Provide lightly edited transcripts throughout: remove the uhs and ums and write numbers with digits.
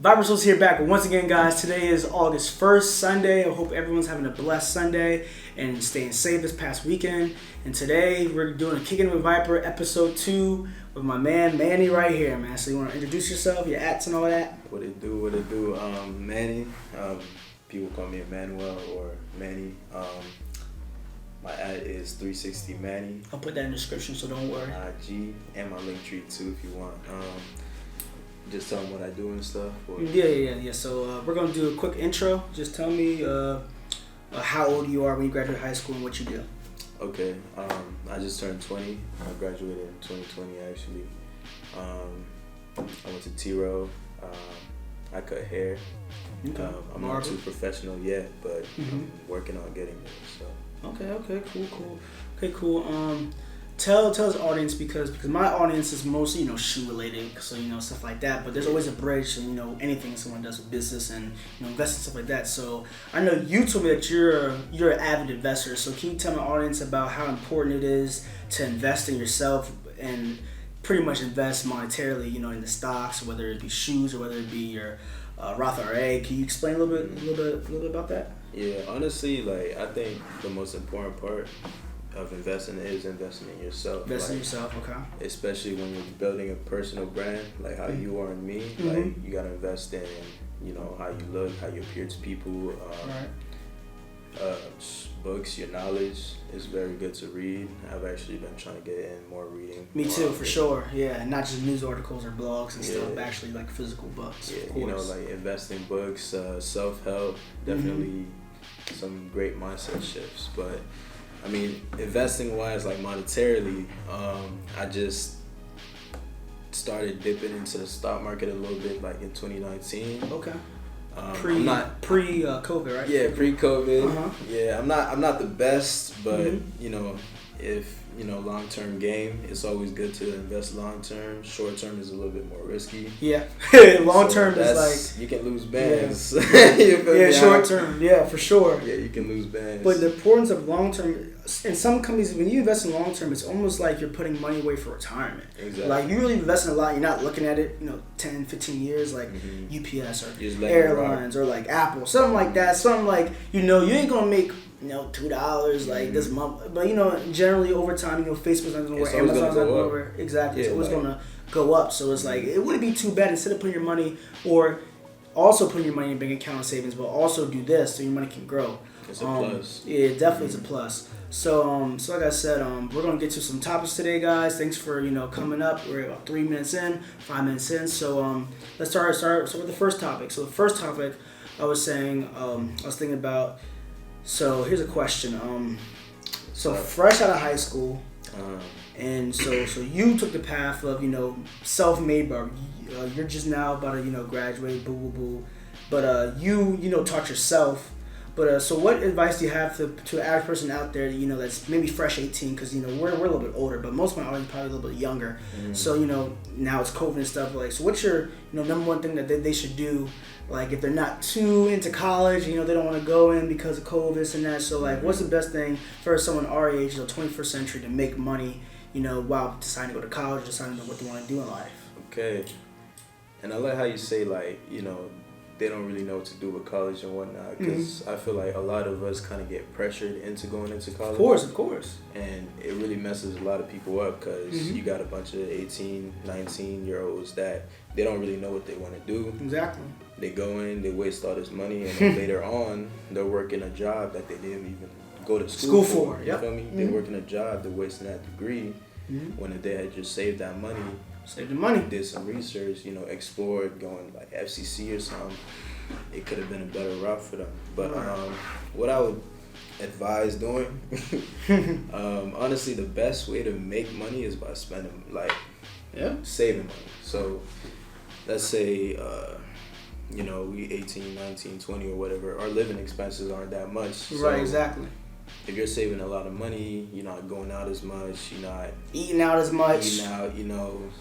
Vipersoles here back once again, guys. Today is August 1st, Sunday. I hope everyone's having a blessed Sunday and staying safe this past weekend. And today we're doing a Kicking with Viper episode 2 with my man Manny right here, man. So you want to introduce yourself, your ats and all that? What it do? Manny. People call me Emmanuel or Manny. My ad is 360 Manny. I'll put that in the description, so don't worry. IG and my link tree too if you want. Just tell them what I do and stuff. Or... Yeah. So we're gonna do a quick intro. Just tell me how old you are when you graduate high school and what you do. Okay. I just turned 20. I graduated in 2020 actually. I went to T-Row. I cut hair. Okay. I'm not too professional yet, but I'm working on getting there. So. Okay. Cool. Tell his audience because my audience is mostly shoe related, so stuff like that. But there's always a bridge to anything someone does with business and invest and stuff like that. So I know you told me that you're an avid investor. So can you tell my audience about how important it is to invest in yourself and pretty much invest monetarily, in the stocks, whether it be shoes or whether it be your Roth IRA? Can you explain a little bit about that? Yeah, honestly, I think the most important part of investing is investing in yourself. Investing in yourself, okay. Especially when you're building a personal brand, like how you are and me. You gotta invest in, how you look, how you appear to people. Books, your knowledge is very good to read. I've actually been trying to get in more reading. Me too, for sure. Yeah, not just news articles or blogs and stuff, but actually physical books. Yeah, invest in books, self-help, definitely some great mindset shifts. But I mean, investing wise, monetarily, I just started dipping into the stock market a little bit in 2019. Okay. Pre-COVID, right? Yeah, pre-COVID. Yeah, I'm not the best, but if long-term game, it's always good to invest long-term. Short-term is a little bit more risky. Yeah, long-term is you can lose bands. Yeah, short-term, yeah, for sure. Yeah, you can lose bands. But the importance of long-term, in some companies, when you invest in long-term, it's almost like you're putting money away for return. Exactly. You really invest in a lot, you're not looking at it, 10, 15 years, UPS or airlines or Apple, something like that. Something you ain't gonna make $2 this month, but generally over time, Facebook's not gonna work, Amazon's not gonna work. Exactly, it's always gonna go up. So it's it wouldn't be too bad instead of putting your money or also putting your money in a bank account and savings, but also do this so your money can grow. It's a plus. Yeah, it definitely is a plus. So like I said, we're gonna get to some topics today, guys. Thanks for coming up. We're about 5 minutes in. So let's start with the first topic. So the first topic, I was thinking about. So here's a question. So fresh out of high school, and so you took the path of self-made barber. You're just now about to graduate, boo. But you taught yourself. But so what advice do you have to an average person out there that's maybe fresh 18? Because we're a little bit older, but most of my audience probably a little bit younger. So now it's COVID and stuff. So what's your number one thing that they should do? If they're not too into college, they don't want to go in because of COVID and that. So what's the best thing for someone our age, 21st century, to make money? While deciding to go to college, deciding what they want to do in life. Okay, and I like how you say they don't really know what to do with college and whatnot, because I feel like a lot of us kind of get pressured into going into college. Of course. And it really messes a lot of people up because you got a bunch of 18, 19-year-olds that they don't really know what they want to do. Exactly. They go in, they waste all this money, and then later on, they're working a job that they didn't even go to school for. You feel me? They're working a job, they're wasting that degree when if they had just saved that money. Save the money. Did some research, explored going FCC or something. It could have been a better route for them. But what I would advise doing, honestly, the best way to make money is by spending, saving money. So let's say, we 18, 19, 20 or whatever, our living expenses aren't that much. Right, exactly. If you're saving a lot of money, you're not going out as much, you're not eating out as much,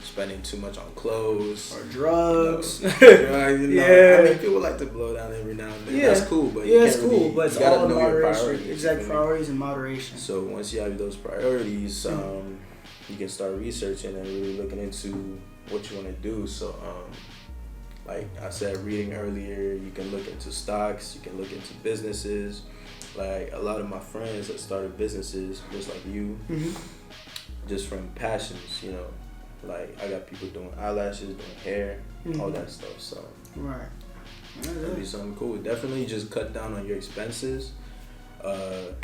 spending too much on clothes or drugs. I mean, people like to blow down every now and then. Yeah, that's cool, but but it's all in moderation. Priorities, exact priorities and moderation. So once you have those priorities, you can start researching and really looking into what you want to do. So like I said, reading earlier, you can look into stocks, you can look into businesses. Like a lot of my friends that started businesses, just like you, just from passions, you know. Like I got people doing eyelashes, doing hair, all that stuff. So right, that'd be something cool. Definitely just cut down on your expenses. Cut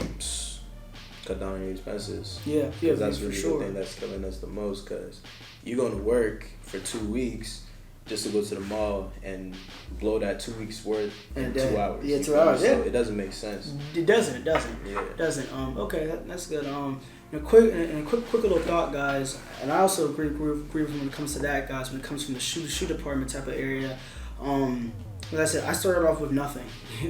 down on your expenses. Yeah, that's for really sure. the thing that's killing us the most. Cause you're going to work for 2 weeks just to go to the mall and blow that 2 weeks worth in 2 hours. Yeah, 2 hours. So it doesn't make sense. It doesn't. Yeah. It doesn't. Okay, that's good. A quick little thought, guys, and I also agree with when it comes to that, guys. When it comes from the shoe department type of area, like I said, I started off with nothing.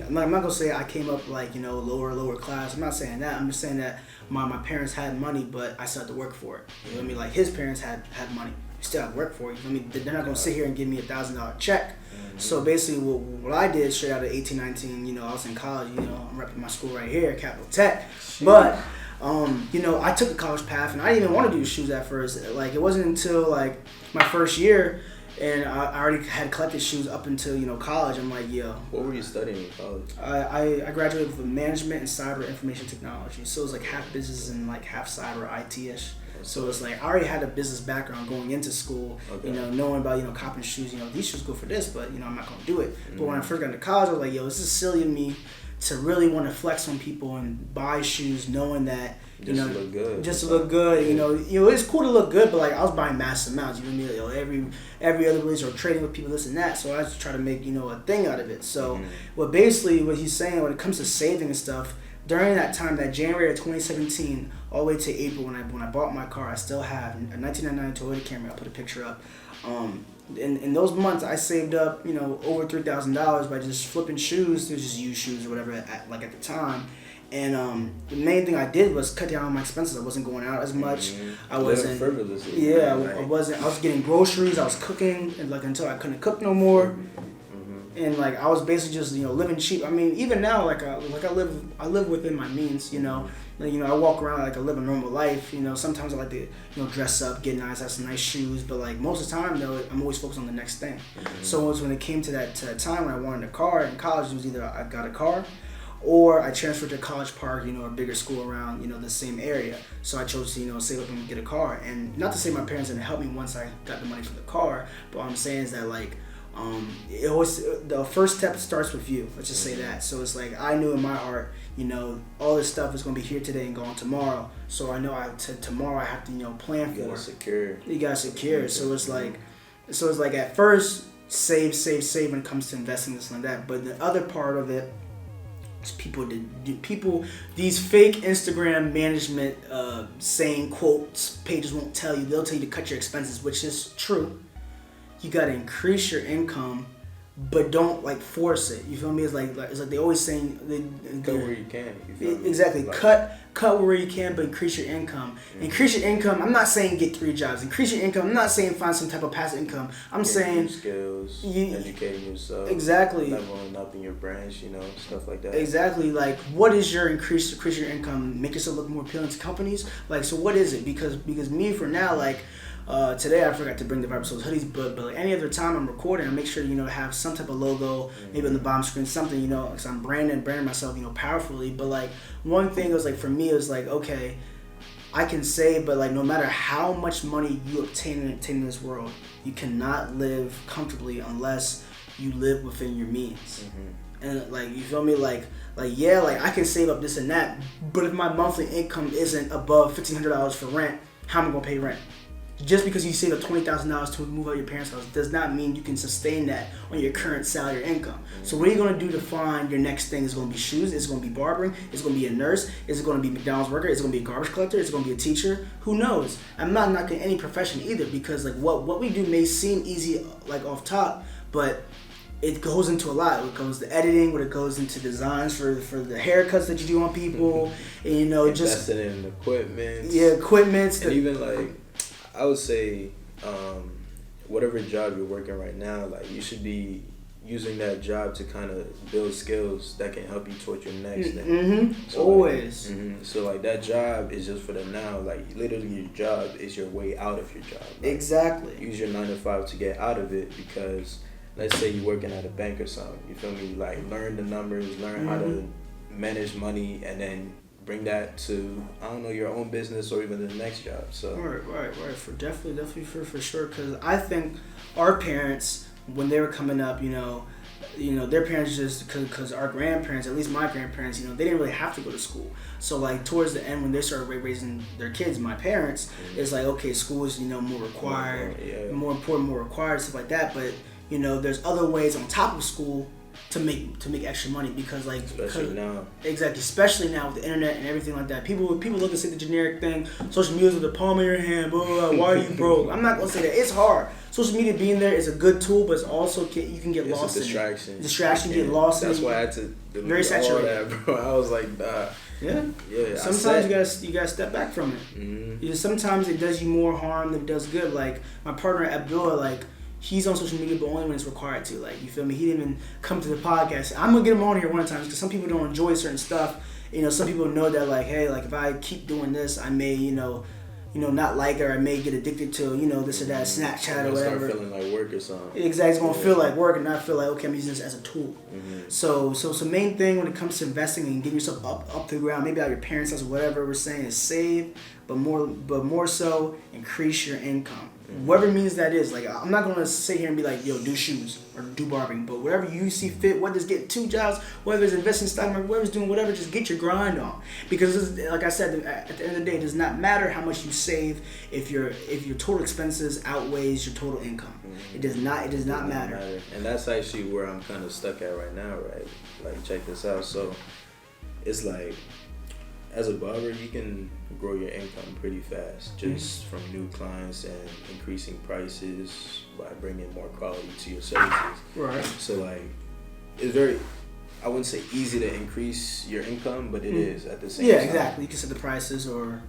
I'm not gonna say I came up like lower class. I'm not saying that. I'm just saying that my parents had money, but I still had to work for it. You know what I mean? Like his parents had money. You still have to work for it. You know what I mean? They're not gonna sit here and give me $1,000 check. So basically, what I did straight out of 18, 19, I was in college. I'm repping my school right here, Capital Tech, but. I took the college path and I didn't even want to do shoes at first. Like it wasn't until like my first year and I already had collected shoes up until, college. I'm like, yo. What were you studying in college? I graduated with management and cyber information technology. So it was like half business and like half cyber IT-ish. So it's like I already had a business background going into school, knowing about, copping shoes, these shoes go for this, but, I'm not going to do it. But when I first got into college, I was like, yo, this is silly of me to really want to flex on people and buy shoes knowing that, to look good. Just to look good. It's cool to look good, but like I was buying massive amounts, you know what I mean? Every other place or trading with people, this and that. So I just try to make, a thing out of it. So what he's saying when it comes to saving and stuff, during that time, that January of 2017, all the way to April when I bought my car, I still have a 1999 Toyota Camry. I'll put a picture up. In those months, I saved up, over $3,000 by just flipping shoes. It was just used shoes or whatever at the time. And the main thing I did was cut down on my expenses. I wasn't going out as much. I wasn't. Yeah, I wasn't. I was getting groceries. I was cooking, and until I couldn't cook no more. And I was basically just living cheap. I mean, even now I live within my means. I walk around like I live a normal life. Sometimes I like to dress up, get nice, have some nice shoes. But most of the time though, I'm always focused on the next thing. So when it came to that time when I wanted a car in college, it was either I got a car, or I transferred to College Park, a bigger school around the same area. So I chose to save up and get a car. And not to say my parents didn't help me once I got the money for the car, but what I'm saying is that it always, the first step starts with you. Let's just say that. So it's like I knew in my heart, all this stuff is gonna be here today and gone tomorrow. So I know tomorrow I have to plan for. You gotta secure. So it's like at first save when it comes to investing this and that. But the other part of it is these fake Instagram management saying quotes pages won't tell you. They'll tell you to cut your expenses, which is true. You gotta increase your income, but don't force it. You feel me? It's like they always saying cut where you can. You feel me? Exactly. Cut where you can, but increase your income. Increase your income. I'm not saying get 3 jobs. Increase your income. I'm not saying find some type of passive income. I'm saying new skills, educating yourself. Exactly. Leveling up in your branch, stuff like that. Exactly. What is your increase your income? Make yourself look more appealing to companies. So what is it? Because me for now, today I forgot to bring the Vipersoles hoodies, but any other time I'm recording, I make sure to have some type of logo, maybe on the bottom screen, something because I'm branding myself powerfully. But one thing was for me it was okay, I can save, but no matter how much money you obtain in this world, you cannot live comfortably unless you live within your means. And you feel me? I can save up this and that, but if my monthly income isn't above $1,500 for rent, how am I gonna pay rent? Just because you save up $20,000 to move out of your parents' house does not mean you can sustain that on your current salary or income. So what are you going to do to find your next thing? Is it going to be shoes? Is it going to be barbering? Is it going to be a nurse? Is it going to be a McDonald's worker? Is it going to be a garbage collector? Is it going to be a teacher? Who knows? I'm not knocking any profession either, because what we do may seem easy off top, but it goes into a lot. It goes to editing, what it goes into designs for the haircuts that you do on people, and just investing in equipment. Yeah, equipment. And even I would say, whatever job you're working right now, you should be using that job to kind of build skills that can help you towards your next thing. So Always. So that job is just for the now. Literally your job is your way out of your job. Exactly. Use your 9 to 5 to get out of it, because let's say you're working at a bank or something. You feel me? Like learn the numbers, learn how to manage money, and then bring that to, I don't know, your own business or even the next job. So right. For definitely for sure. Because I think our parents, when they were coming up, you know, their parents just, because our grandparents, at least my grandparents, you know, they didn't really have to go to school. So like towards the end, when they started raising their kids, my parents, it's like, okay, school is, you know, more required, more important, more required, stuff like that. But you know, there's other ways on top of school to make extra money, because like especially now, especially now with the internet and everything like that. People look and say the generic thing, social media with the palm of your hand, blah, why are you broke? I'm not gonna say that. It's hard. Social media being there is a good tool, but it's also you can get lost. It's a distraction. In it. Distraction, get lost. That's why I had to delete very saturated. all that, bro. I was like, nah. Yeah. Sometimes you gotta step back from it. Mm-hmm. Sometimes it does you more harm than it does good. Like my partner Abdullah, like, he's on social media, but only when it's required to. Like, you feel me? He didn't even come to the podcast. I'm gonna get him on here one time because some people don't enjoy certain stuff. You know, some people know that, like, hey, like if I keep doing this, I may, you know, not like it, or I may get addicted to, you know, this or that, Snapchat or whatever. Start feeling like work or something. Exactly, it's gonna feel like work and not feel like, okay, I'm using this as a tool. Mm-hmm. So main thing when it comes to investing and getting yourself up to the ground, maybe out your parents' house or whatever we're saying, is save, but more so increase your income. Whatever means that is. Like, I'm not gonna sit here and be like, yo, do shoes or do barbering, but whatever you see fit, whether it's getting 2 jobs, whether it's investing in stock market, whether it's doing whatever, just get your grind on. Because like I said, at the end of the day, it does not matter how much you save if your total expenses outweighs your total income. It does not matter. And that's actually where I'm kind of stuck at right now, right? Like, check this out. So it's like, as a barber, you can grow your income pretty fast just from new clients and increasing prices by bringing more quality to your services. Right. So like, it's very, I wouldn't say easy to increase your income, but it is at the same time. Yeah, exactly. You can set the prices or...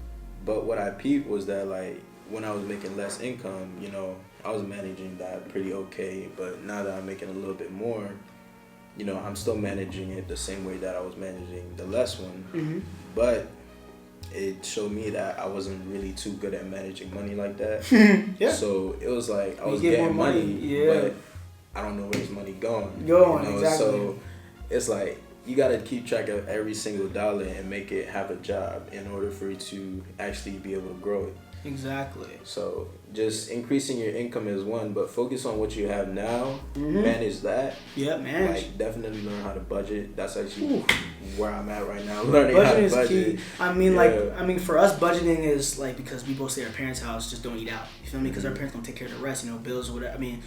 But what I peeped was that, like, when I was making less income, you know, I was managing that pretty okay. But now that I'm making a little bit more, you know, I'm still managing it the same way that I was managing the less one. Mm-hmm. But it showed me that I wasn't really too good at managing money like that. Yeah. So it was like I was getting money, but I don't know where this money going. You know? Exactly. So it's like you got to keep track of every single dollar and make it have a job in order for you to actually be able to grow it. Exactly. So just increasing your income is one, but focus on what you have now. Manage that. Yeah, manage. Like, definitely learn how to budget. That's actually where I'm at right now. Learning budgeting how to is budget. Key. I mean, for us, budgeting is like, because we both stay at our parents' house, just don't eat out. You feel me? Because our parents don't take care of the rest. You know, bills or whatever. I mean,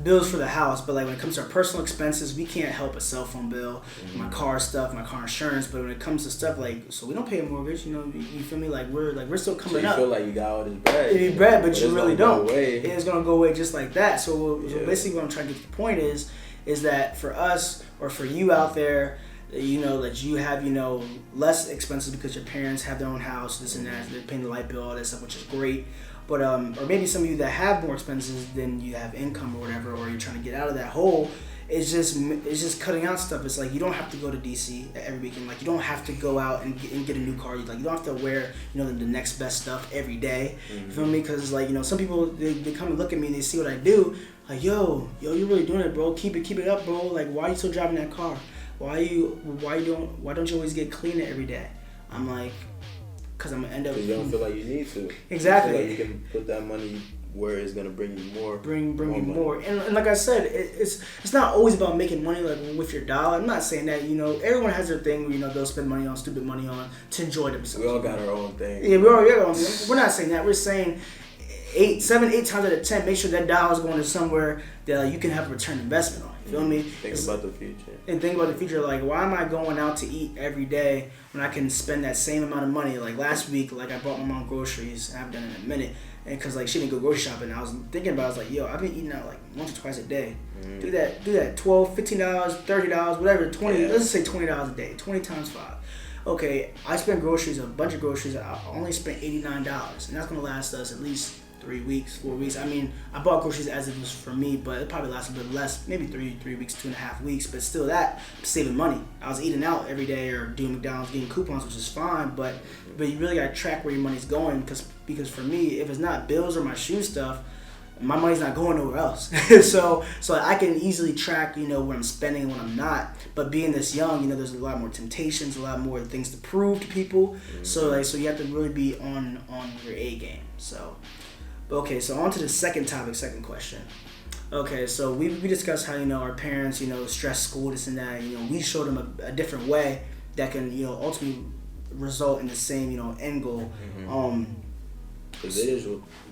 bills for the house, but like when it comes to our personal expenses, we can't help a cell phone bill, my car stuff, my car insurance. But when it comes to stuff like, so we don't pay a mortgage, you know, you feel me? Like we're still coming up. So you feel like you got all this bread. You bread, but you really don't. It's gonna go away just like that. So basically, what I'm trying to get to the point is that for us or for you out there, you know, that you have, you know, less expenses because your parents have their own house, this and that, they're paying the light bill, all that stuff, which is great. But or maybe some of you that have more expenses than you have income or whatever, or you're trying to get out of that hole. It's just cutting out stuff. It's like you don't have to go to DC every weekend. Like you don't have to go out and get a new car. Like you don't have to wear, you know, the next best stuff every day. You feel me? Because like, you know, some people they come and look at me and they see what I do. Like yo, you're really doing it, bro. Keep it up, bro. Like why are you still driving that car? Why don't you always get clean every day? I'm like, because I'm gonna end up. Because you don't feel like you need to. Exactly. You feel like you can put that money where it's gonna bring you more. Bring you more. And like I said, it's not always about making money like with your dollar. I'm not saying that, you know, everyone has their thing where, you know, they'll spend money on stupid money on to enjoy themselves. We all got our own thing. Yeah, we all got our own thing. We're not saying that. We're saying 8 times out of 10, make sure that dollar's going to somewhere that you can have a return investment on. You feel me? Think about the future. And think about the future. Like, why am I going out to eat every day when I can spend that same amount of money? Like last week, like I bought my mom groceries. I haven't done it in a minute. And because like she didn't go grocery shopping, I was thinking about it. I was like, yo, I've been eating out like once or twice a day. Do that $12, $15, $30, whatever, 20. Yeah. Let's just say $20 a day. 20 times 5. Okay, I spent groceries, a bunch of groceries. I only spent $89, and that's gonna last us at least 3 weeks, 4 weeks. I mean, I bought groceries as it was for me, but it probably lasts a bit less, maybe 3 weeks, 2.5 weeks. But still, that I'm saving money. I was eating out every day or doing McDonald's, getting coupons, which is fine. But you really gotta track where your money's going, because for me, if it's not bills or my shoe stuff, my money's not going nowhere else. so I can easily track, you know, what I'm spending and what I'm not. But being this young, you know, there's a lot more temptations, a lot more things to prove to people. Mm-hmm. So you have to really be on your A game. So, okay, so on to the second question. Okay, so we discussed how, you know, our parents, you know, stress school, this and that. You know, we showed them a different way that can, you know, ultimately result in the same, you know, end goal. Mm-hmm. Because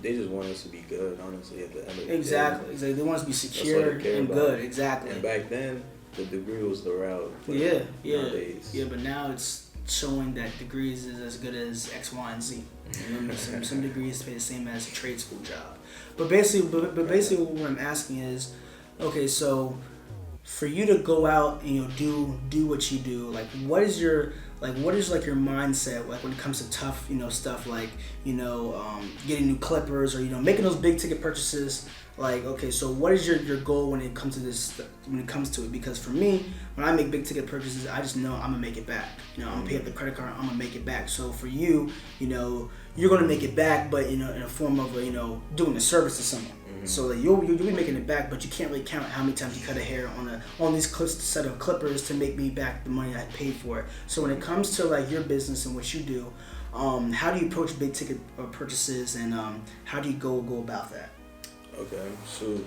they just want us to be good, honestly, at the end of the day. Exactly. They want us to be secure and good. Exactly. And back then, the degree was the route. Yeah. Nowadays. Yeah, but now it's showing that degrees is as good as X, Y, and Z. You know, some degrees pay the same as a trade school job. But basically what I'm asking is, okay, so for you to go out and, you know, do what you do, like what is your mindset like when it comes to tough, you know, stuff like, you know, getting new clippers or, you know, making those big ticket purchases. Like, okay, so what is your goal when it comes to it? Because for me, when I make big ticket purchases, I just know I'm gonna make it back. You know, I'm gonna pay up the credit card, I'm gonna make it back. So for you, you know, you're gonna make it back, but, you know, in a form of, you know, doing a service to someone. Mm-hmm. So like, you'll be making it back, but you can't really count how many times you cut a hair on these set of clippers to make me back the money I paid for it. So when it comes to like your business and what you do, how do you approach big ticket purchases, and how do you go about that? Okay, so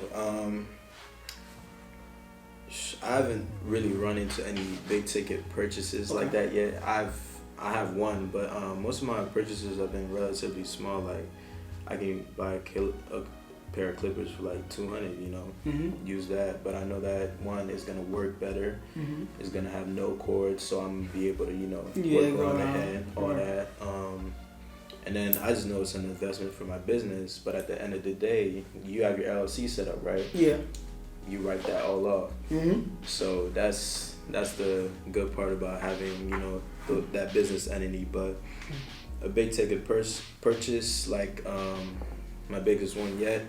I haven't really run into any big ticket purchases like that yet. I have one, but most of my purchases have been relatively small. Like I can buy a pair of clippers for like $200, you know, mm-hmm. use that. But I know that one is gonna work better. Mm-hmm. It's gonna have no cords, so I'm gonna be able to, you know, work around the head, all that. And then I just know it's an investment for my business. But at the end of the day, you have your LLC set up, right? Yeah. You write that all off. Mm-hmm. So that's the good part about having, you know, that business entity. But a big ticket purchase, like my biggest one yet,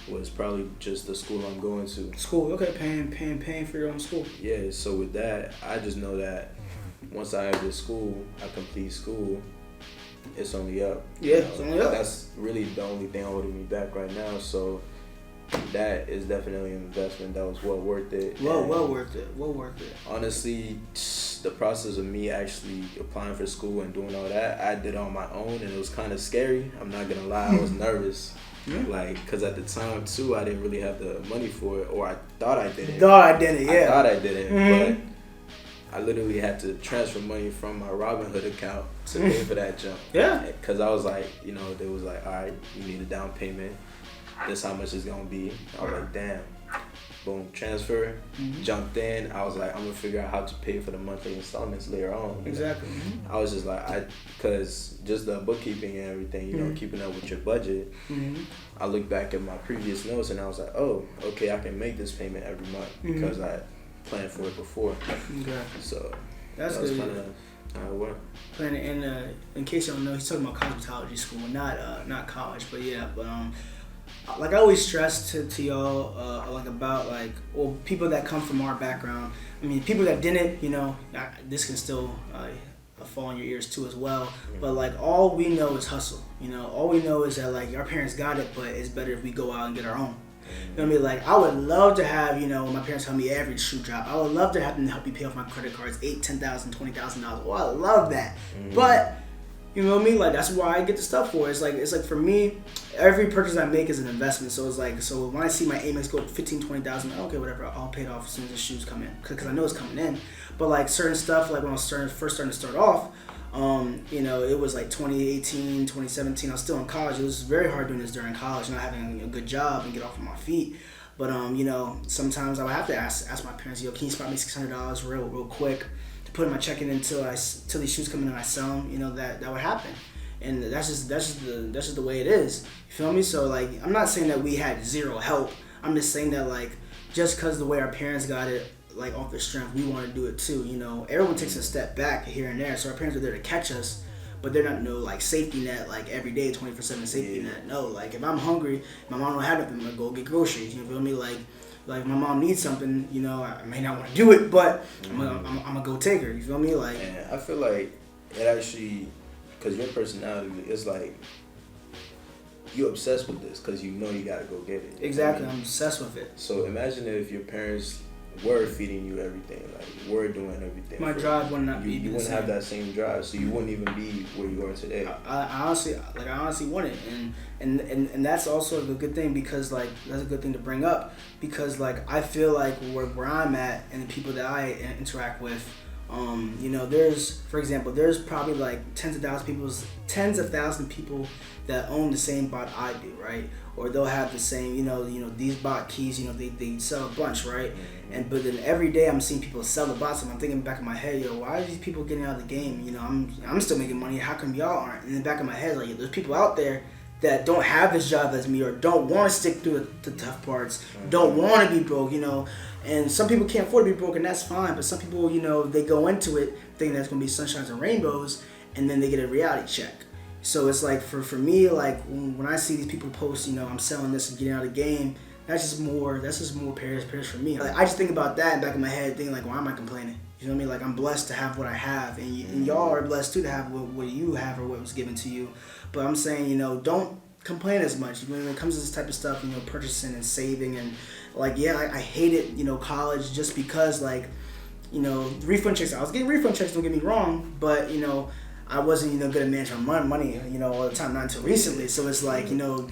was probably just the school I'm going to. School, okay, paying for your own school. Yeah. So with that, I just know that once I have this school, I complete school. It's only up. Yeah, it's only up. That's really the only thing holding me back right now. So that is definitely an investment that was well worth it. Well worth it. Honestly, the process of me actually applying for school and doing all that, I did on my own, and it was kind of scary. I'm not gonna lie, I was nervous. Yeah. Like, cause at the time too, I didn't really have the money for it, or I thought I didn't. Mm-hmm. But I literally had to transfer money from my Robinhood account to pay for that jump. Yeah. Because I was like, you know, they was like, all right, you need a down payment. This how much it's going to be. I was like, damn. Boom, transfer. Mm-hmm. Jumped in. I was like, I'm going to figure out how to pay for the monthly installments later on. Exactly. Mm-hmm. I was just like, because just the bookkeeping and everything, you know, keeping up with your budget. Mm-hmm. I looked back at my previous notes and I was like, oh, okay, I can make this payment every month because I planned for it before. Okay. So that's good. Kind of how it went. And in case you don't know, he's talking about cosmetology school, not college, but yeah. But like I always stress to y'all like about like, well, people that come from our background. I mean, people that didn't, you know, this can still fall in your ears too as well. Mm-hmm. But like all we know is hustle. You know, all we know is that like our parents got it, but it's better if we go out and get our own. You know what I mean? Like, I would love to have, you know, my parents help me average shoe drop. I would love to have them help me pay off my credit cards, $8,000, $10,000, $20,000. Oh, I love that. Mm-hmm. But, you know what I mean? Like, that's why I get the stuff for. It's like for me, every purchase I make is an investment. So it's like, so when I see my Amex go to $15,000, $20,000, okay, whatever, I'll pay it off as soon as the shoes come in. Because I know it's coming in. But like certain stuff, like when I was first starting to start off, you know, it was like 2018, 2017. I was still in college. It was very hard doing this during college, not having a good job and get off of my feet. But you know, sometimes I would have to ask my parents, yo, can you spot me $600 real quick to put in my checking until these shoes come in and I sell them? You know, that would happen, and that's just the way it is. You feel me? So like, I'm not saying that we had zero help. I'm just saying that like, just because the way our parents got it, like off their strength, we want to do it too. You know, everyone takes a step back here and there. So our parents are there to catch us, but they're not no like safety net, like every day 24/7 safety net. No, like if I'm hungry, my mom don't have nothing, I'm gonna go get groceries. You feel me? Like my mom needs something. You know, I may not want to do it, but I'm gonna go take her. You feel me? Like, and I feel like it actually, because your personality is like, you obsessed with this because you know you gotta go get it. Exactly, I'm obsessed with it. So imagine if your parents were feeding you everything, like were doing everything. My drive would not be. You wouldn't have that same drive, so you wouldn't even be where you are today. I honestly wouldn't, and that's also a good thing because like that's a good thing to bring up because like I feel like where I'm at and the people that I interact with. You know, there's probably like tens of thousand people that own the same bot I do, right? Or they'll have the same, you know, these bot keys, you know, they sell a bunch, right? Mm-hmm. But then every day I'm seeing people sell the bots, and I'm thinking back in my head, yo, why are these people getting out of the game? You know, I'm still making money. How come y'all aren't? And in the back of my head, like, there's people out there that don't have this job as me or don't want to stick through the tough parts, don't want to be broke, you know. And some people can't afford to be broke, and that's fine. But some people, you know, they go into it thinking that's going to be sunshines and rainbows, and then they get a reality check. So it's like, for me, like, when I see these people post, you know, I'm selling this and getting out of the game, that's just more Paris for me. Like, I just think about that in the back of my head, thinking, like, why am I complaining? You know what I mean? Like, I'm blessed to have what I have, and y'all are blessed, too, to have what you have or what was given to you. But I'm saying, you know, don't complain as much when it comes to this type of stuff, you know, purchasing and saving and like, yeah, I hated, you know, college just because, like, you know, refund checks. I was getting refund checks, don't get me wrong, but, you know, I wasn't, you know, good at managing money, you know, all the time, not until recently. So it's like, you know,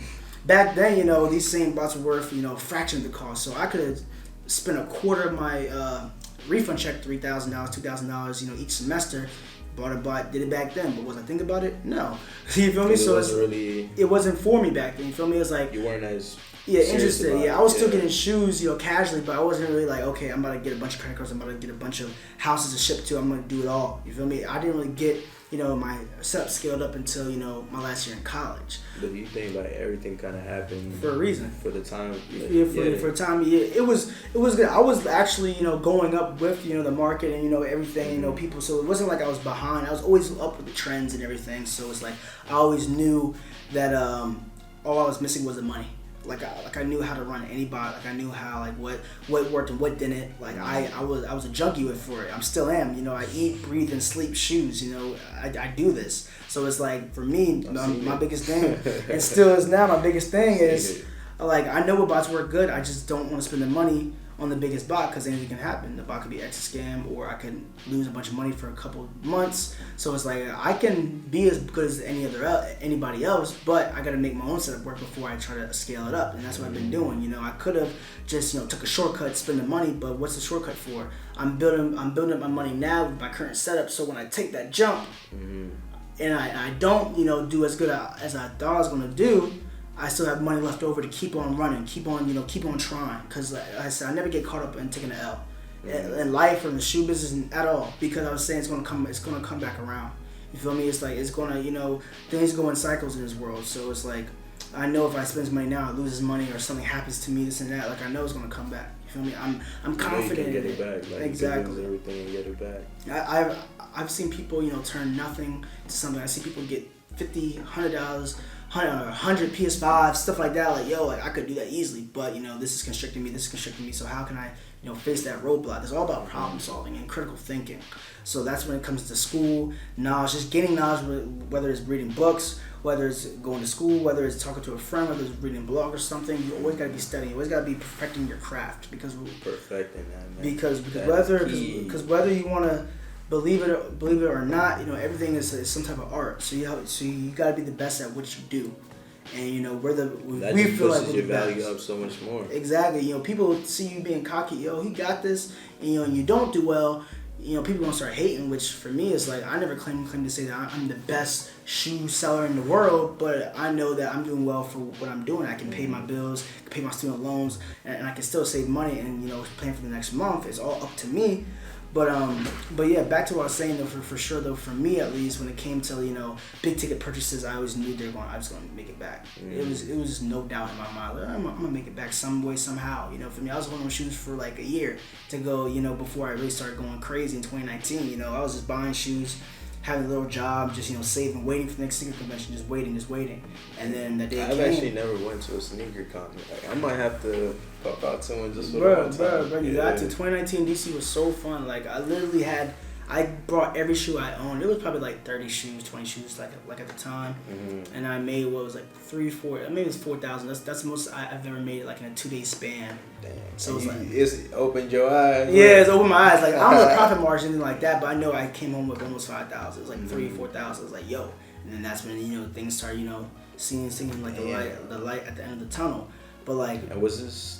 back then, you know, these same bots were worth, you know, a fraction of the cost. So I could have spent a quarter of my refund check, $3,000, $2,000, you know, each semester. Bought a bot, did it back then, but was I thinking about it? No. You feel me? So it wasn't for me back then. You feel me? It was like, you weren't as interested. Yeah, I was still getting shoes, you know, casually, but I wasn't really like, okay, I'm about to get a bunch of credit cards, I'm about to get a bunch of houses to ship to, I'm gonna do it all. You feel me? I didn't really get, you know, my setup scaled up until, you know, my last year in college. But you think like everything kind of happened for a reason? For the time. For the time. Yeah, it was good. I was actually, you know, going up with, you know, the market and, you know, everything, you know, people. So it wasn't like I was behind. I was always up with the trends and everything. So it's like I always knew that all I was missing was the money. Like I knew how to run any bot. Like I knew how, like, what worked and what didn't. Like I was a junkie for it. I still am. You know, I eat, breathe, and sleep shoes. You know, I do this. So it's like, for me, my biggest thing, and still is now, my biggest thing is, like, I know what bots work good. I just don't want to spend the money on the biggest bot because anything can happen. The bot could be exit scam, or I could lose a bunch of money for a couple months. So it's like, I can be as good as anybody else, but I got to make my own setup work before I try to scale it up. And that's what I've been doing. You know, I could have just, you know, took a shortcut, spend the money, but what's the shortcut for? I'm building up my money now with my current setup. So when I take that jump, and I don't, you know, do as good as I thought I was gonna do, I still have money left over to keep on running, keep on trying. Because like I said, I never get caught up in taking an L in life or in the shoe business at all. Because I was saying it's gonna come back around. You feel me? It's like, it's gonna, you know, things go in cycles in this world. So it's like, I know if I spend this money now, I lose this money, or something happens to me, this and that. Like, I know it's gonna come back. You feel me? I'm confident in it. You can get it back. Like, exactly. You can lose everything and get it back. I've seen people, you know, turn nothing to something. I see people get $50, $100, 100 PS5, stuff like that. Like, yo, like, I could do that easily, but, you know, this is constricting me. So how can I, you know, face that roadblock? It's all about problem solving and critical thinking. So that's when it comes to school, knowledge, just getting knowledge, whether it's reading books, whether it's going to school, whether it's talking to a friend, whether it's reading a blog or something. You always got to be studying. You always got to be perfecting your craft, because perfecting that, man. Because whether you want to believe it or not, you know, everything is some type of art. So you got to be the best at what you do. And, you know, we feel like we're your the value best. up so much more. Exactly. You know, people see you being cocky. Yo, he got this. And, you know, you don't do well. You know, people gonna start hating, which for me is like, I never claim to say that I'm the best shoe seller in the world, but I know that I'm doing well for what I'm doing. I can pay my bills, pay my student loans, and I can still save money and, you know, plan for the next month. It's all up to me. But yeah, back to what I was saying though, for sure though, for me at least, when it came to, you know, big ticket purchases, I always knew I was gonna make it back. It was no doubt in my mind, like, I'm gonna make it back some way, somehow. You know, for me, I was holding shoes for like a year to go, you know, before I really started going crazy in 2019. You know, I was just buying shoes, having a little job, just, you know, saving, waiting for the next sneaker convention, just waiting. And then the day came. I've actually never went to a sneaker con. Like, I might have to pop out to one just for the one time. Bro, you got to. 2019 DC was so fun. Like, I I brought every shoe I owned. It was probably like 30 shoes, 20 shoes, like at the time. And I made what was like 3-4. Maybe it was 4,000. That's the most I've ever made like in a 2-day span. Damn. So it's like it's opened your eyes. Yeah, it's opened my eyes. Like I don't know the profit margin anything like that, but I know I came home with almost 5,000. It was like 3,000-4,000. It's like yo, and then that's when things start seeing like the light at the end of the tunnel. But like, and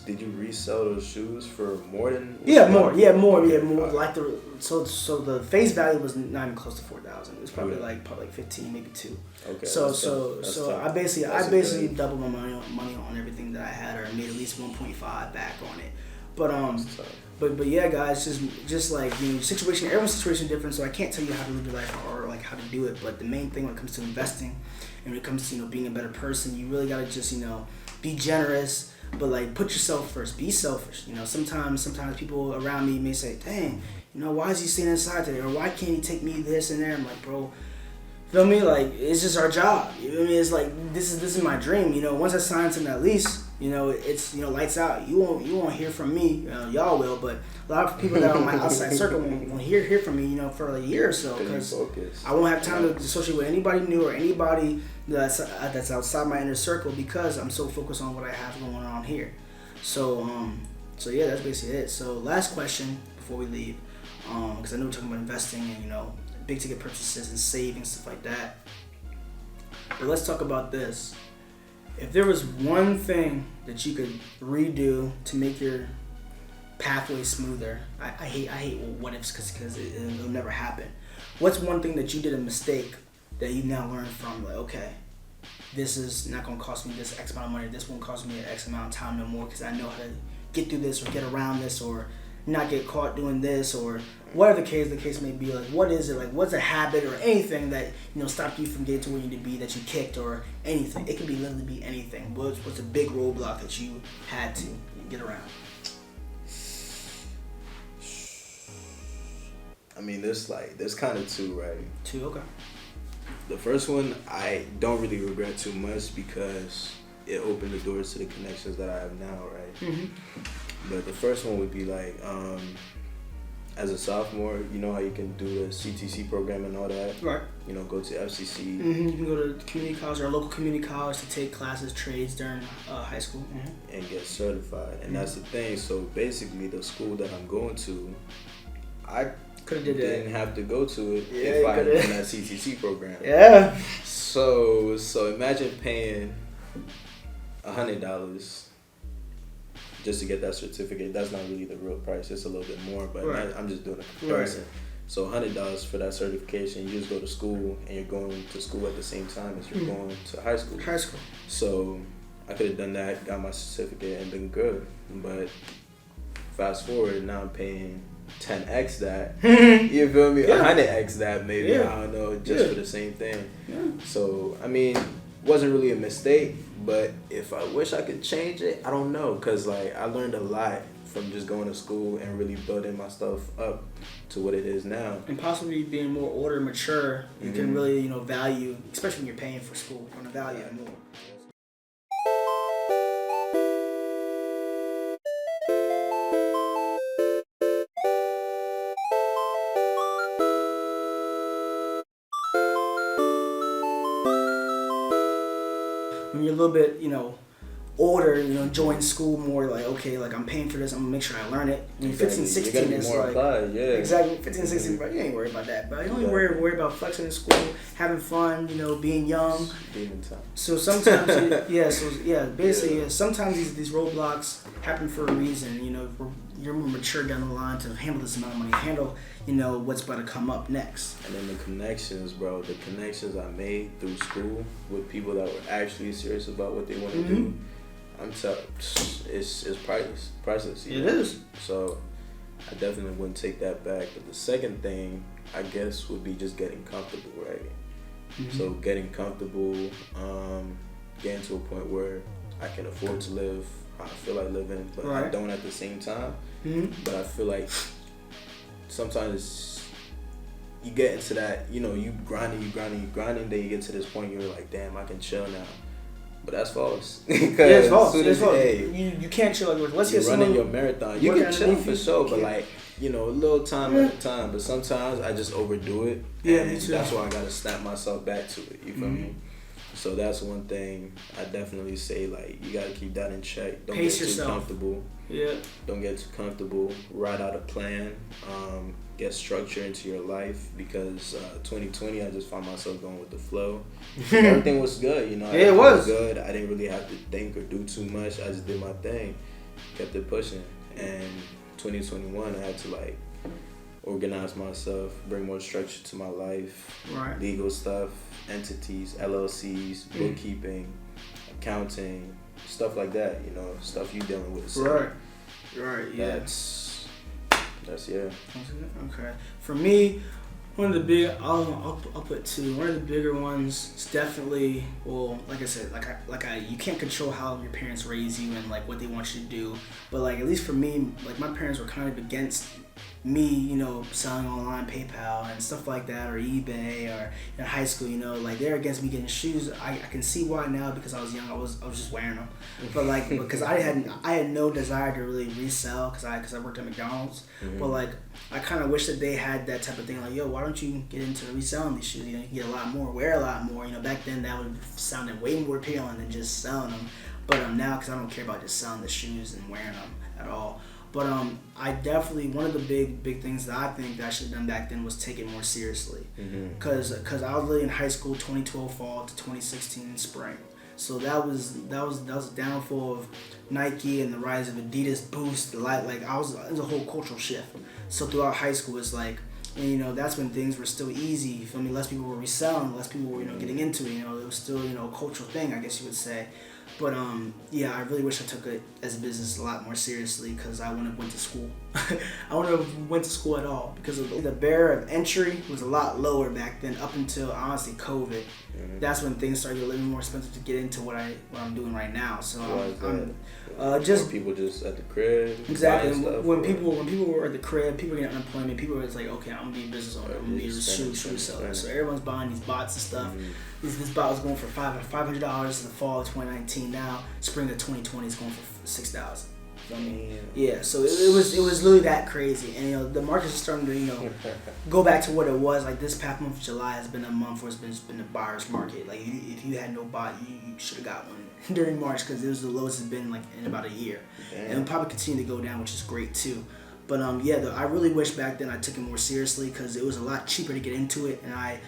did you resell those shoes for more than? More. Like so the face value was not even close to 4,000. It was probably like 15, maybe 2. Okay. So I basically doubled my money on everything that I had, or I made at least 1.5 back on it. But yeah, guys, just like situation, everyone's situation is different. So I can't tell you how to live your life or like how to do it. But the main thing when it comes to investing and when it comes to being a better person, you really gotta just be generous, but like put yourself first. Be selfish. Sometimes people around me may say, "Dang, why is he staying inside today?" Or "Why can't he take me this and there?" I'm like, bro, feel me? Like it's just our job. It's like this is my dream. Once I sign to that lease, it's lights out. You won't hear from me. Y'all will, but a lot of people that are on my outside circle won't hear from me. For a year or so, because I won't have time to associate with anybody new or anybody that's outside my inner circle because I'm so focused on what I have going on here. So yeah, that's basically it. So last question before we leave, because I know we're talking about investing and big ticket purchases and saving, stuff like that. But let's talk about this. If there was one thing that you could redo to make your pathway smoother, I hate what ifs because it'll never happen. What's one thing that you did a mistake that you now learned from? Like, okay, this is not going to cost me this X amount of money. This won't cost me an X amount of time no more because I know how to get through this or get around this or not get caught doing this or whatever the case may be. Like, what is it? Like, what's a habit or anything that stopped you from getting to where you need to be, that you kicked or anything? It could literally be anything. What's a big roadblock that you had to get around? I mean, there's kind of two, right? Two, okay. The first one I don't really regret too much because it opened the doors to the connections that I have now, right? Mm-hmm. But the first one would be like, as a sophomore, how you can do the CTC program and all that. Right. Go to FCC. Mm-hmm. You can go to community college or local community college to take classes, trades during high school. Mm-hmm. And get certified. And that's the thing. So basically, the school that I'm going to, I didn't have to go to it if I had done that CTC program. Yeah. So imagine paying $100 just to get that certificate. That's not really the real price. It's a little bit more, but I'm just doing a comparison. Right. So $100 for that certification. You just go to school, and you're going to school at the same time as you're going to high school. High school. So I could have done that, got my certificate, and been good. But fast forward, now I'm paying 10x that. You feel me? 100x that maybe. I don't know, just for the same thing. Yeah. So I mean, wasn't really a mistake, but if I wish I could change it, I don't know, cause like I learned a lot from just going to school and really building my stuff up to what it is now. And possibly being more older, mature, you can really value, especially when you're paying for school, you want to value it more. When you're a little bit, older, join school more, like, okay, like I'm paying for this, I'm gonna make sure I learn it. When you're 15, 16, it's like, exactly, 15, 16, but you ain't worried about that. But you only worry about flexing in school, having fun, being young. So sometimes, sometimes these roadblocks happen for a reason. You're more mature down the line to handle this amount of money, handle, what's about to come up next. And then the connections, bro, the connections I made through school with people that were actually serious about what they want to do. I'm telling, it's priceless. It is. So I definitely wouldn't take that back. But the second thing, I guess, would be just getting comfortable, right? Mm-hmm. So getting comfortable, getting to a point where I can afford to live how I feel like living, but I don't at the same time. Mm-hmm. But I feel like sometimes you get into that, you grinding, then you get to this point you're like, damn, I can chill now. But that's false. It's false. You can't chill. Like, let's you're running your marathon. You can chill for sure, but like a little time at a time. But sometimes I just overdo it. Yeah, and me too. that's why I gotta snap myself back to it. You feel me? So that's one thing I definitely say. Like, you gotta keep that in check. Don't Pace get yourself. too comfortable. Yeah. Don't get too comfortable. Write out a plan. Get structure into your life, because 2020 I just found myself going with the flow. Everything was good, Yeah, it everything was good. I didn't really have to think or do too much. I just did my thing, kept it pushing. And 2021 I had to like organize myself, bring more structure to my life, right. Legal stuff, entities, LLCs, bookkeeping, accounting, stuff like that. Stuff you dealing with. So Right. Yeah. That's yeah. Okay. For me, one of the big, I'll put two. One of the bigger ones is definitely, well, like I said, you can't control how your parents raise you and like what they want you to do. But like, at least for me, like my parents were kind of against me, selling online, PayPal and stuff like that, or eBay, or in high school, like they're against me getting shoes. I can see why now, because I was young. I was just wearing them, but like because I had no desire to really resell, because I worked at McDonald's. But like I kind of wish that they had that type of thing. Like, yo, why don't you get into reselling these shoes? You can get a lot more, wear a lot more. Back then that would have sounded way more appealing than just selling them. But now, because I don't care about just selling the shoes and wearing them at all. But I definitely, one of the big things that I think that I should have done back then was take it more seriously. Because I was really in high school 2012 fall to 2016 spring. So that was a downfall of Nike and the rise of Adidas, Boost, it was a whole cultural shift. So throughout high school, it's like, and that's when things were still easy. You feel me? Less people were reselling, less people were getting into it. It was still a cultural thing, I guess you would say. But yeah, I really wish I took it as a business a lot more seriously, because I wouldn't have went to school. I wouldn't have went to school at all, because the barrier of entry was a lot lower back then, up until honestly COVID. That's when things started getting a little more expensive to get into what I'm doing right now. So just people just at the crib. Exactly. When people were at the crib, people were getting unemployment. People were like, okay, I'm gonna be a business owner. I'm gonna be a shoe seller. So everyone's buying these bots and stuff. This bot was going for $500 in the fall of 2019. Now spring of 2020 is going for $6,000. Yeah, so it was literally that crazy, and the market's starting to go back to what it was. Like this past month of July has been a month where it's been a buyer's market. Like if you had no bot, you should have got one during March, because it was the lowest it's been like in about a year. Damn. And it'll probably continue to go down, which is great too. But I really wish back then I took it more seriously, because it was a lot cheaper to get into it, and I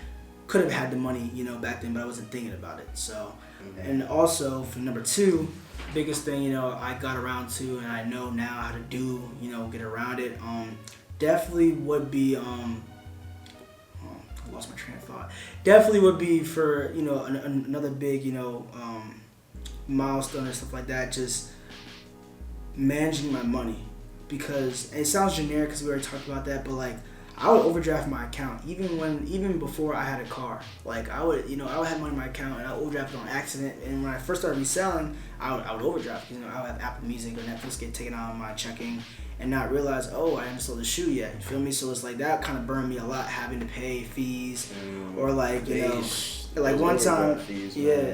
could have had the money back then, but I wasn't thinking about it. So and also for number two, biggest thing I got around to, and I know now how to do get around it, definitely would be I lost my train of thought. Definitely would be for another big milestone or stuff like that, just managing my money, because it sounds generic because we already talked about that, but like I would overdraft my account even before I had a car. Like I would have money in my account and I would overdraft it on accident. And when I first started reselling, I would overdraft. I would have Apple Music or Netflix get taken out of my checking and not realize, oh, I haven't sold the shoe yet. You feel me? So it's like that kind of burned me a lot, having to pay fees or like like one time,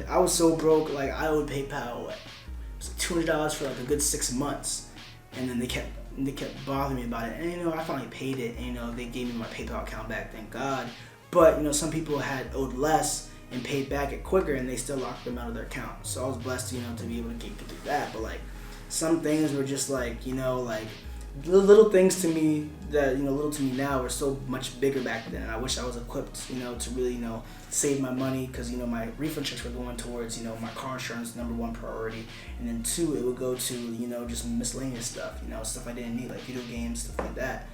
I was so broke. Like I owed PayPal $200 for like a good 6 months, and then they kept bothering me about it, and I finally paid it, and they gave me my PayPal account back, thank God. But some people had owed less and paid back it quicker, and they still locked them out of their account. So I was blessed, to be able to get through that. But like some things were just like like little things to me that little to me now were so much bigger back then. And I wish I was equipped to really save my money, because my refund checks were going towards my car insurance, number one priority, and then two, it would go to just miscellaneous stuff, stuff I didn't need, like video games, stuff like that.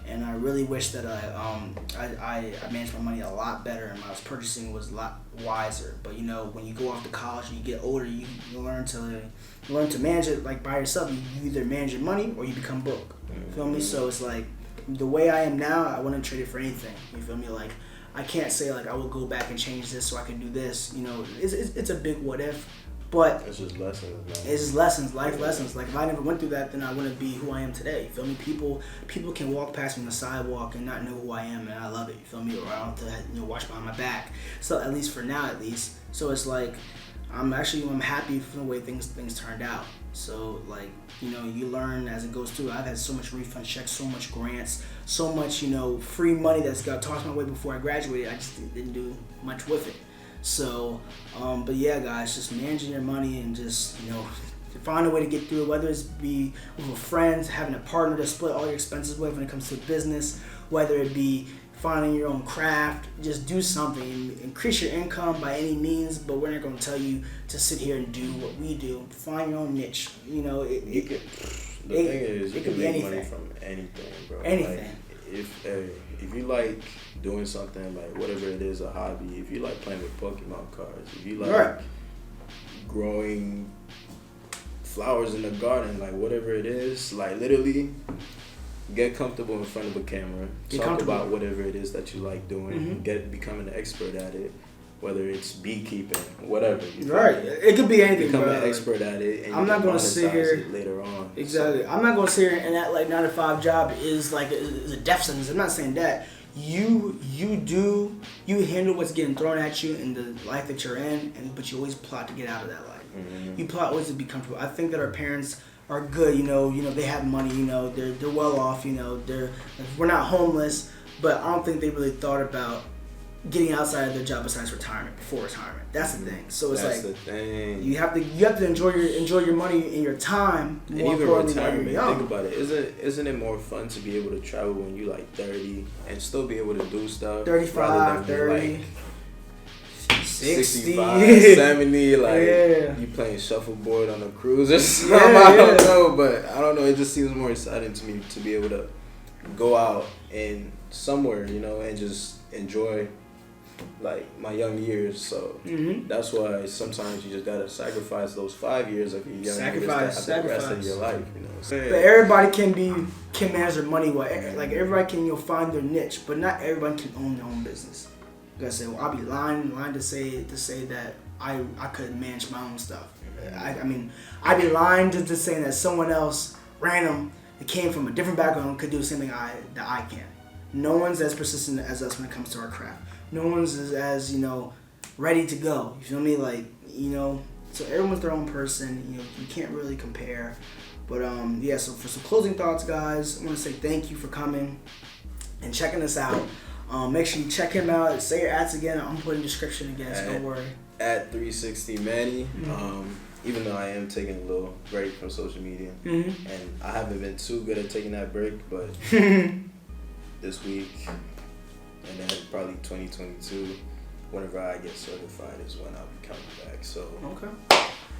And I really wish that I managed my money a lot better, and my purchasing was a lot wiser. But when you go off to college and you get older, you learn to manage it like by yourself. You either manage your money or you become broke. You feel me? So it's like the way I am now, I wouldn't trade it for anything. You feel me? Like I can't say like I will go back and change this so I can do this. It's a big what if. But it's just lessons, man. It's just lessons, life lessons. Like if I never went through that, then I wouldn't be who I am today. You feel me? People can walk past me on the sidewalk and not know who I am, and I love it. You feel me? Or I don't have to watch behind my back. So at least for now, So it's like I'm happy for the way things turned out. So like, you learn as it goes through. I've had so much refund checks, so much grants, so much, free money that's got tossed my way before I graduated. I just didn't do much with it. So, but yeah, guys, just managing your money and just, find a way to get through it, whether it's be with a friend, having a partner to split all your expenses with when it comes to business, whether it be finding your own craft. Just do something, increase your income by any means, but we're not going to tell you to sit here and do what we do. Find your own niche. The thing is, you can make money from anything, bro. Anything. Like, if you like doing something, like whatever it is, a hobby, if you like playing with Pokemon cards, if you like growing flowers in the garden, like whatever it is, like literally get comfortable in front of a camera, talk about whatever it is that you like doing, becoming an expert at it, whether it's beekeeping, whatever. It could be anything. Become an expert at it, and I'm not going to sit here later on. Exactly. I'm not going to sit here and that like 9-to-5 job is a death sentence. I'm not saying that. You handle what's getting thrown at you in the life that you're in, but you always plot to get out of that life. You plot always to be comfortable. I think that our parents are good, they have money, they're well off, we're not homeless, but I don't think they really thought about getting outside of their job besides retirement, before retirement. That's the thing. So it's the thing. You have to enjoy your money and your time. And even retirement, think about it. Isn't it more fun to be able to travel when you like 30 and still be able to do stuff? 35, 30. Like 65, 70, like you playing shuffleboard on a cruise or something. I don't know, but I don't know. It just seems more exciting to me to be able to go out and somewhere, and just enjoy like my young years. So that's why sometimes you just gotta sacrifice those 5 years of your young years to have the rest of your life. But everybody can manage their money well. Like everybody can find their niche, but not everybody can own their own business. I say, well, I'll be lying to say that I could manage my own stuff. I'd be lying to say that someone else, random, that came from a different background, could do the same thing that I can. No one's as persistent as us when it comes to our craft. No one's as ready to go. You feel me? Like, so everyone's their own person. You can't really compare. But so for some closing thoughts, guys, I want to say thank you for coming and checking us out. Make sure you check him out. Say your ads again. I'm putting in the description again, so don't worry. At 360 Manny. Even though I am taking a little break from social media. And I haven't been too good at taking that break, but this week and then probably 2022, whenever I get certified is when I'll be coming back. So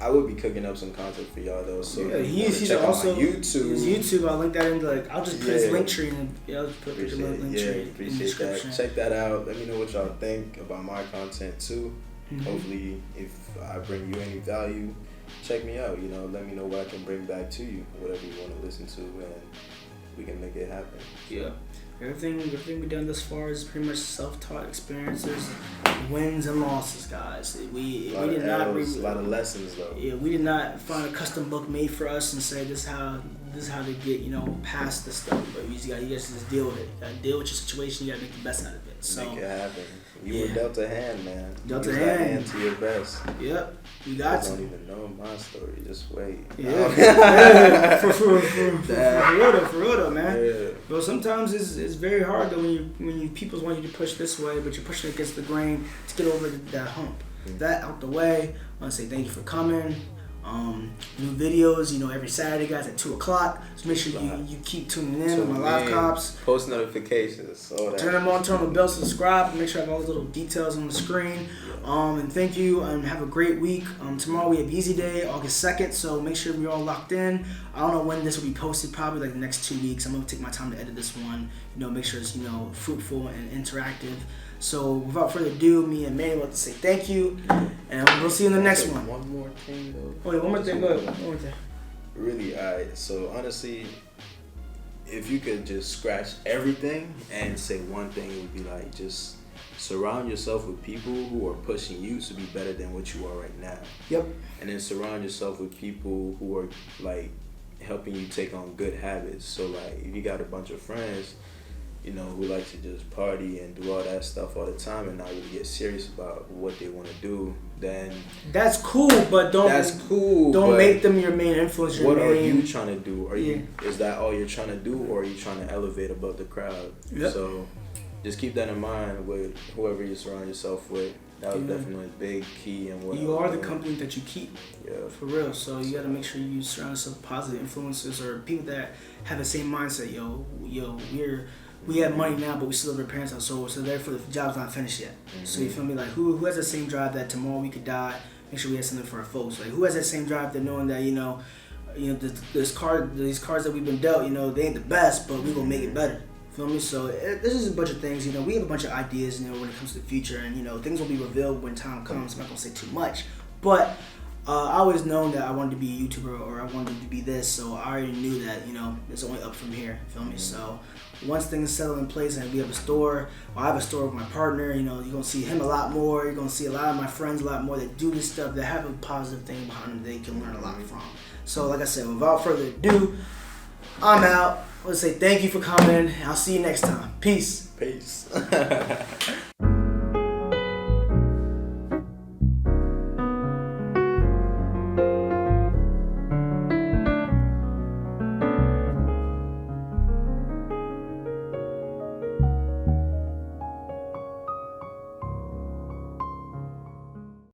I will be cooking up some content for y'all though. So he's also YouTube. His YouTube, I'll link that into I'll just put his link tree in. I'll just put the link tree in the description. That. Check that out. Let me know what y'all think about my content too. Hopefully, if I bring you any value, check me out. Let me know what I can bring back to you, whatever you want to listen to, and we can make it happen. Yeah. Everything we've done thus far is pretty much self-taught experiences, wins and losses, guys. We did not a lot of lessons though. Yeah, we did not find a custom book made for us and say this is how to get past this stuff. But you guys just deal with it. You gotta deal with your situation. You gotta make the best out of it. So make it happen. You were dealt a hand, man. Dealt a hand to your best. Yep, you got to. I don't even know my story. Just wait. Yeah, for real though, man. Yeah. But sometimes it's very hard though when you people want you to push this way, but you're pushing against the grain to get over that hump. That out the way. I want to say thank you for coming. New videos, every Saturday, guys, at 2:00. So make sure you keep tuning in on my live cops. Post notifications. All that. Turn them on, turn on the bell, subscribe, make sure I have all those little details on the screen. And thank you, and have a great week. Tomorrow we have Easy Day, August 2nd, so make sure we're all locked in. I don't know when this will be posted, probably like the next 2 weeks. I'm going to take my time to edit this one, make sure it's, fruitful and interactive. So without further ado, me and Manny want to say thank you, and we'll see you in the next one. One more thing though. Oh, yeah, one more thing. Go ahead. One more thing. Really, alright. So honestly, if you could just scratch everything and say one thing, it would be like just surround yourself with people who are pushing you to be better than what you are right now. Yep. And then surround yourself with people who are like helping you take on good habits. So like if you got a bunch of friends you know, who like to just party and do all that stuff all the time and not really get serious about what they want to do, then that's cool, but don't make them your main influence. What are you trying to do? Is that all you're trying to do, or are you trying to elevate above the crowd? Yep. So just keep that in mind with whoever you surround yourself with. That was definitely a big key in what you are the company that you keep. Yeah. For real. So you got to make sure you surround yourself with positive influences or people that have the same mindset. We have money now, but we still live with our parents' house, so therefore the job's not finished yet. Mm-hmm. So you feel me? Like who has the same drive that tomorrow we could die? Make sure we have something for our folks. Like who has that same drive that knowing that these cards that we've been dealt, they ain't the best, but we gonna make it better. Feel me? So this is a bunch of things. We have a bunch of ideas. When it comes to the future, and things will be revealed when time comes. I'm not gonna say too much, but I always known that I wanted to be a YouTuber or I wanted to be this. So I already knew that it's only up from here. Feel me? So once things settle in place and we have a store, or I have a store with my partner, you're gonna see him a lot more. You're gonna see a lot of my friends a lot more that do this stuff, that have a positive thing behind them they can learn a lot from. So like I said, without further ado, I'm out. Let's say thank you for coming. I'll see you next time. Peace. Peace.